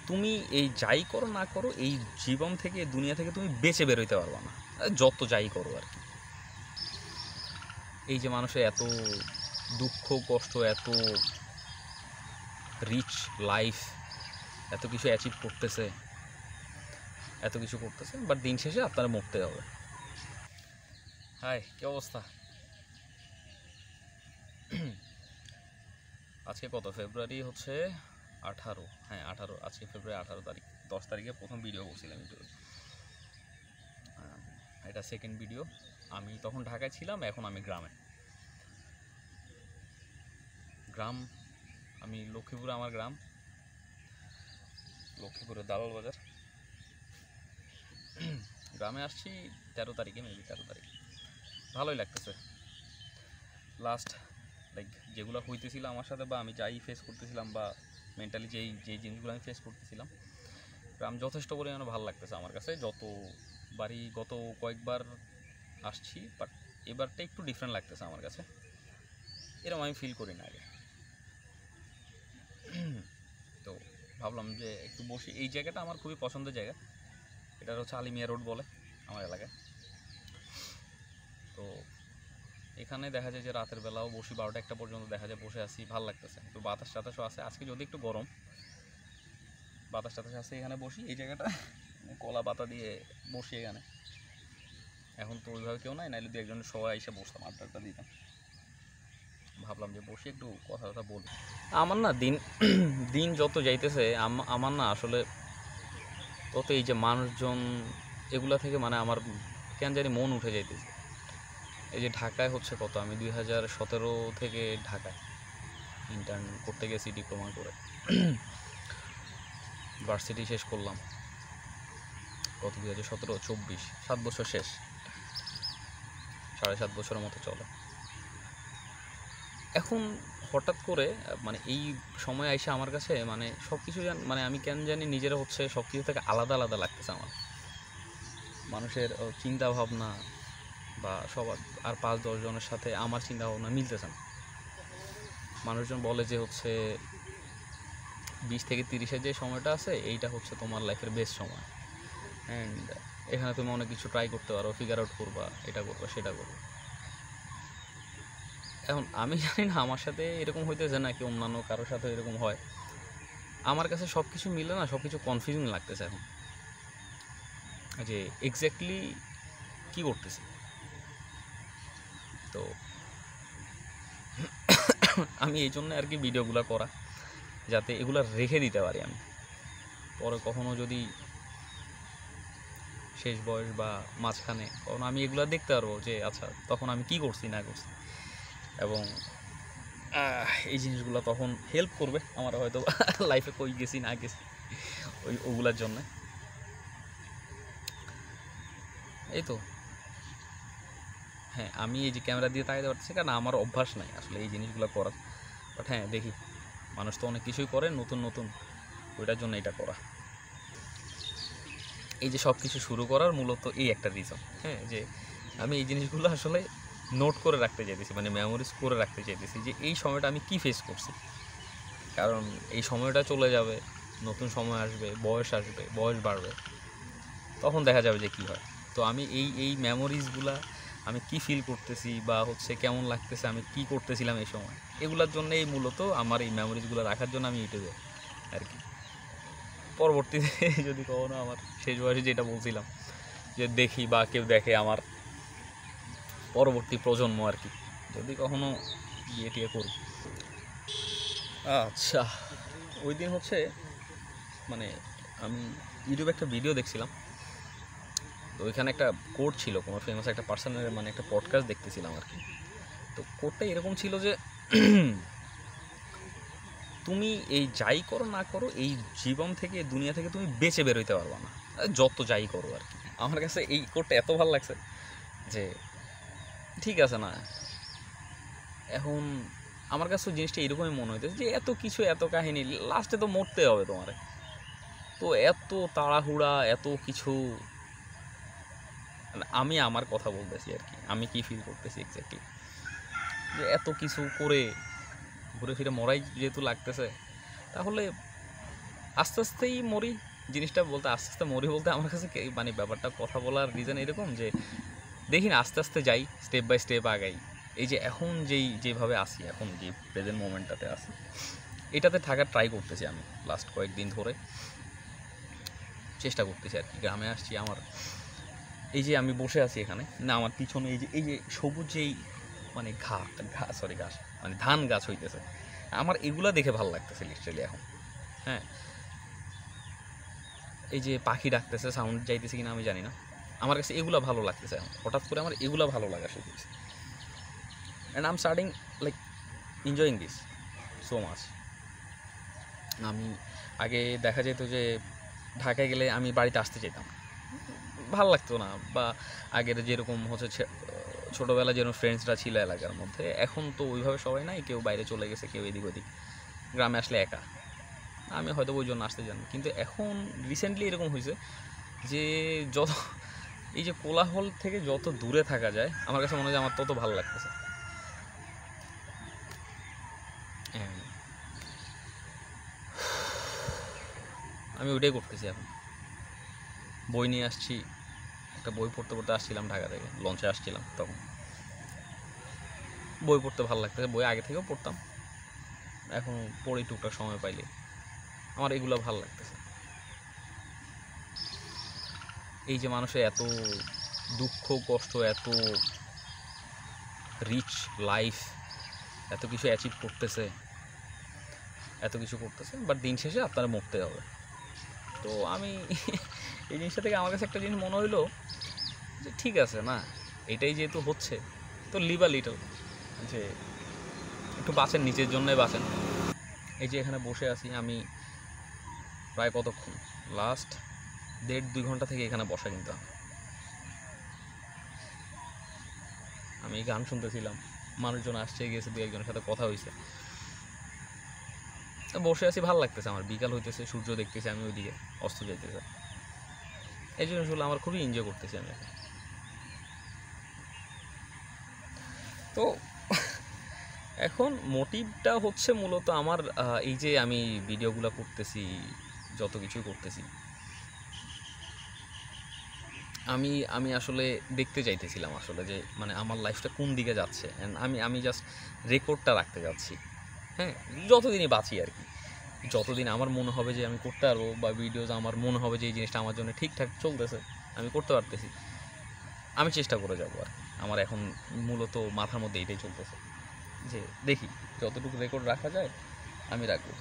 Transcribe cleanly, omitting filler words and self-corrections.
তুমি এই যাই করো না করো এই জীবন থেকে দুনিয়া থেকে তুমি বেঁচে বেরোইতে পারবা না, যত যাই করো আর কি। এই যে মানুষের এত দুঃখ কষ্ট, এত রিচ লাইফ, এত কিছু অ্যাচিভ করতেছে, এত কিছু করতেছে, বাট দিন শেষে আপনারা মরতে হবে। হাই, কী অবস্থা? আজকে কত? ফেব্রুয়ারি হচ্ছে 18। হ্যাঁ 18, আজকে ফেব্রুয়ারি 18 তারিখ। 10 তারিখে প্রথম ভিডিও করছিলাম ইউটিউবে, এটা সেকেন্ড ভিডিও। আমি তখন ঢাকায় ছিলাম, এখন আমি গ্রামে। আমি লক্ষ্মীপুরে, আমার গ্রাম লক্ষ্মীপুরের দালাল বাজার। গ্রামে আসছি 13 তারিখে, মেবি 13 তারিখ। ভালোই লাগতেছে। লাস্ট লাইক যেগুলো হইতেছিল আমার সাথে, বা আমি যাই ফেস করতেছিলাম, বা মেন্টালি যেই জিনিসগুলো আমি ফেস করতেছিলাম, গ্রাম যথেষ্ট পরিমাণে ভালো লাগতেছে আমার কাছে। যতবারই গত কয়েকবার আসছি, বাট এবারটা একটু ডিফারেন্ট লাগতেছে আমার কাছে। এরকম আমি ফিল করি না আগে। তো ভাবলাম যে একটু বসি। এই জায়গাটা আমার খুবই পছন্দের জায়গা। এটা হচ্ছে আলিমিয়া রোড বলে আমার এলাকায়। তো এখানে দেখা যায় যে রাতের বেলাও বসি, 12টা-1টা পর্যন্ত দেখা যায় বসে আসি, ভালো লাগতেছে। একটু বাতাস টাতাসও আছে, আজকে যদি একটু গরম, বাতাস টাতাস আছে, এখানে বসি। এই জায়গাটা কলা পাতা দিয়ে বসি এখানে। এখন তো ওইভাবে কেউ নাই, নাইলে 2-1জনের সবাই এসে বসতাম, আড্ডা দিতাম। ভাবলাম যে বসে একটু কথা কথা বলি। আমার না দিন যত যাইতেছে, আমার না আসলে তত এই যে মানুষজন এগুলা থেকে মানে আমার কেন জানি মন উঠে যাইতেছে। এই যে ঢাকায় হচ্ছে কত, আমি 2017 থেকে ঢাকায় ইন্টার্ন করতে গেছি, ডিপ্লোমা করে ভার্সিটি শেষ করলাম কত 2017-24, 7 বছর শেষ, 7.5 বছরের মতো চলে। এখন হঠাৎ করে মানে এই সময় আইসা আমার কাছে মানে সব কিছু মানে আমি কেন জানি নিজেরা হচ্ছে সব কিছু থেকে আলাদা আলাদা লাগতেছে আমার। মানুষের চিন্তা ভাবনা বা সবার আর 5-10 জনের সাথে আমার চিন্তা ভাবনা মিলতেছে না। মানুষজন বলে যে হচ্ছে 20 থেকে 30-এর যে সময়টা আছে, এইটা হচ্ছে তোমার লাইফের বেস্ট সময়, অ্যান্ড এখানে তুমি অনেক কিছু ট্রাই করতে পারো, ফিগার আউট করবা, এটা করবা সেটা করবা। এখন আমি জানি না আমার সাথে এরকম হইতেছে নাকি অন্যান্য কারোর সাথে এরকম হয়। আমার কাছে সব কিছু মিলে না, সব কিছু কনফিউজিং লাগতেছে এখন, যে এক্স্যাক্টলি কী করতেছি। তো আমি এই জন্য আর কি ভিডিওগুলো করা, যাতে এগুলো রেখে দিতে পারি আমি পরে কখনো যদি শেষ বয়স বা মাঝখানে কখনো আমি এগুলো দেখতে পারবো যে আচ্ছা তখন আমি কি করছি না করছি, এবং এই জিনিসগুলো তখন হেল্প করবে আমার হয়তো লাইফে কই গেছি না গেছি ওগুলার জন্য। এই তো হ্যাঁ, আমি এই যে ক্যামেরা দিয়ে তাকাতে পারতেছি কারণ আমার অভ্যাস নাই আসলে এই জিনিসগুলো করার। বাট হ্যাঁ, দেখি মানুষ তো অনেক কিছুই করে নতুন নতুন, ওইটার জন্য এটা করা। এই যে সব কিছু শুরু করার মূলত এই একটা রিজন, হ্যাঁ, যে আমি এই জিনিসগুলো আসলে নোট করে রাখতে চাইতেছি, মানে মেমোরিজ করে রাখতে চাইতেছি যে এই সময়টা আমি কি ফেস করছি। কারণ এই সময়টা চলে যাবে, নতুন সময় আসবে, বয়স বাড়বে, তখন দেখা যাবে যে কী হয়। তো আমি এই মেমোরিজগুলা, আমি কি ফিল করতেছি বা হচ্ছে কেমন লাগতেছে, আমি কি করতেছিলাম এই সময়, এগুলোর জন্যই মূলত আমার এই মেমোরিজগুলো রাখার জন্য আমি ইউটিউবে আর কি। পরবর্তীতে যদি কখনো আমার শেষ বয়সে যেটা বলছিলাম যে দেখি বা কেউ দেখে আমার পরবর্তী প্রজন্ম আর কি, যদি কখনো বিয়ে টিয়ে করি। আচ্ছা, ওই দিন হচ্ছে মানে আমি ইউটিউবে একটা ভিডিও দেখছিলাম, তো ওইখানে একটা কোট ছিল, কোনো ফেমাস একটা পার্সনের মানে একটা পডকাস্ট দেখতেছিলাম আর কি। তো কোটটা এরকম ছিল যে তুমি এই যাই করো না করো এই জীবন থেকে দুনিয়া থেকে তুমি বেঁচে বেরোইতে পারবা না, যত যাই করো আর কি। আমার কাছে এই কোটটা এত ভালো লাগছে যে ঠিক আছে না, এখন আমার কাছে জিনিসটা এরকমই মনে হইতেছে যে এত কিছু, এত কাহিনী, লাস্টে তো মরতে হবে তোমার, তো এত তাড়াহুড়া, এত কিছু। আমি আমার কথা বলতেছি আর কি, আমি কি ফিল করতেছি এক্স্যাক্টলি, যে এত কিছু করে ঘুরে ফিরে মরাই যেহেতু লাগতেছে, তাহলে আস্তে আস্তেই মরি জিনিসটা বলতে, আস্তে আস্তে মরি বলতে আমার কাছে মানে ব্যাপারটা কথা বলার রিজন এরকম যে দেখি না আস্তে আস্তে যাই, স্টেপ বাই স্টেপ আগাই। এই যে এখন যেভাবে আসি, এখন যে প্রেজেন্ট মোমেন্টটাতে আসি, এটাতে থাকার ট্রাই করতেছি আমি লাস্ট কয়েকদিন ধরে, চেষ্টা করতেছি আর কি। গ্রামে আসছি, আমার এই যে আমি বসে আছি এখানে, না আমার পিছনে এই যে সবুজ যেই মানে ঘাস মানে ধান গাছ হইতেছে, আমার এগুলা দেখে ভালো লাগতেছে লিটারালি এখন। হ্যাঁ, এই যে পাখি ডাকতেছে, সাউন্ড যাইতেছে কিনা আমি জানি না, আমার কাছে এগুলো ভালো লাগতেছে এখন, হঠাৎ করে আমার এগুলো ভালো লাগা শুরু হয়েছে। And I am starting like enjoying this so much. আমি আগে দেখা যেত যে ঢাকায় গেলে আমি বাড়িতে আসতে চাইতাম, ভালো লাগতো না, বা আগের যেরকম হচ্ছে ছোটোবেলা যেরকম ফ্রেন্ডসরা ছিল এলাকার মধ্যে, এখন তো ওইভাবে সবাই নাই, কেউ বাইরে চলে গেছে, কেউ এদিক ওদিক, গ্রামে আসলে একা, আমি হয়তো ওই জন্য আসতে জানি। কিন্তু এখন রিসেন্টলি এরকম হয়েছে যে যত এই যে কোলাহল থেকে যত দূরে থাকা যায়, আমার কাছে মনে হয় আমার তত ভালো লাগতেছে। আমি ওইটাই করতেছি এখন। বই নিয়ে আসছি, একটা বই পড়তে পড়তে আসছিলাম ঢাকা থেকে, লঞ্চে আসছিলাম তখন, বই পড়তে ভালো লাগতেছে। বই আগে থেকেও পড়তাম, এখন পড়ি টুকটাক সময় পাইলে, আমার এগুলো ভালো লাগতেছে। এই যে মানুষের এত দুঃখ কষ্ট, এত রিচ লাইফ, এত কিছু অ্যাচিভ করতেছে, এত কিছু করতেছে, বাট দিন শেষে আপনারা মরতে হবে। তো আমি এই জিনিসটা থেকে আমার কাছে একটা জিনিস মনে হইলো যে ঠিক আছে না, এটাই যেহেতু হচ্ছে, তো লিভ আ লিটল, যে একটু বাঁচেন, নিজের জন্যই বাঁচেন। এই যে এখানে বসে আছি আমি প্রায় কতক্ষণ, লাস্ট 1.5-2 ঘন্টা থেকে এখানে বসা, কিন্তু আমি গান শুনতেছিলাম, মানুষজন আসছে গেছে, 2-1জনের সাথে কথা হয়েছে, বসে আছি, ভালো লাগতেছে আমার। বিকাল হইতেছে, সূর্য দেখতেছি আমি ওইদিকে, অস্ত যাইতেছে, এই জন্য আসলে আমার খুবই এনজয় করতেছি আমি এখন। তো এখন মোটিভটা হচ্ছে মূলত আমার এই যে আমি ভিডিওগুলো করতেছি, যত কিছুই করতেছি, আমি আসলে দেখতে চাইতেছিলাম আসলে যে মানে আমার লাইফটা কোন দিকে যাচ্ছে, অ্যান্ড আমি জাস্ট রেকর্ডটা রাখতে যাচ্ছি। হ্যাঁ, যতদিনই বাঁচি আর কি, যতদিন আমার মনে হবে যে আমি করতে পারবো, বা ভিডিওজ আমার মনে হবে যে এই জিনিসটা আমার জন্য ঠিকঠাক চলতেছে, আমি করতে পারতেছি, আমি চেষ্টা করে যাবো আর কি। আমার এখন মূলত মাথার মধ্যে এটাই চলতেছে যে দেখি যতটুকু রেকর্ড রাখা যায় আমি রাখবো।